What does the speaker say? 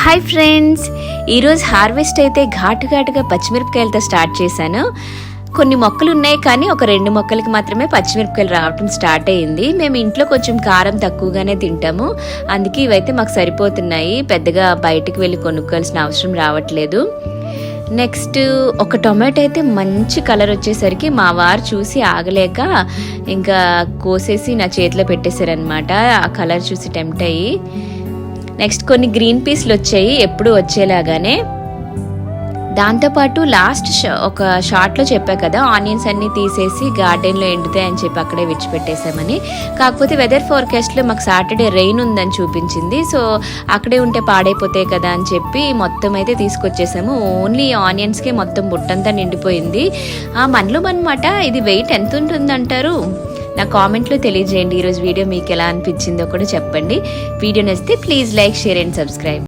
Hi friends, ఈరోజు harvest అయితే ఘాటుగా పచ్చిమిరపకాయలతో స్టార్ట్ చేశాను. కొన్ని మొక్కలు ఉన్నాయి కానీ ఒక 2 మొక్కలకి మాత్రమే పచ్చిమిరపకాయలు రావటం స్టార్ట్ అయ్యింది. మేము ఇంట్లో కొంచెం కారం తక్కువగానే తింటాము, అందుకే ఇవైతే మాకు సరిపోతున్నాయి. పెద్దగా బయటకు వెళ్ళి కొనుక్కోవాల్సిన అవసరం రావట్లేదు. నెక్స్ట్ ఒక టొమాటో అయితే మంచి కలర్ వచ్చేసరికి మా వారు చూసి ఆగలేక ఇంకా కోసేసి నా చేతిలో పెట్టేశారనమాట. ఆ కలర్ చూసి టెంప్ట్ అయ్యి. నెక్స్ట్ కొన్ని గ్రీన్ పీస్లు వచ్చాయి, ఎప్పుడు వచ్చేలాగానే. దాంతోపాటు లాస్ట్ ఒక షార్ట్లో చెప్పా కదా, ఆనియన్స్ అన్నీ తీసేసి గార్డెన్లో ఎండుతాయని చెప్పి అక్కడే విడిచిపెట్టేసామని. కాకపోతే వెదర్ ఫోర్కాస్ట్లో మాకు సాటర్డే రెయిన్ ఉందని చూపించింది. సో అక్కడే ఉంటే పాడైపోతాయి కదా అని చెప్పి మొత్తం అయితే తీసుకొచ్చేసాము. ఓన్లీ ఆనియన్స్కే మొత్తం బుట్టంతా నిండిపోయింది. మనలో అనమాట. ఇది వెయిట్ ఎంత ఉంటుందంటారు? నా కామెంట్లో తెలియజేయండి. ఈరోజు వీడియో మీకు ఎలా అనిపించిందో కూడా చెప్పండి. వీడియో నచ్చితే please like, share and subscribe.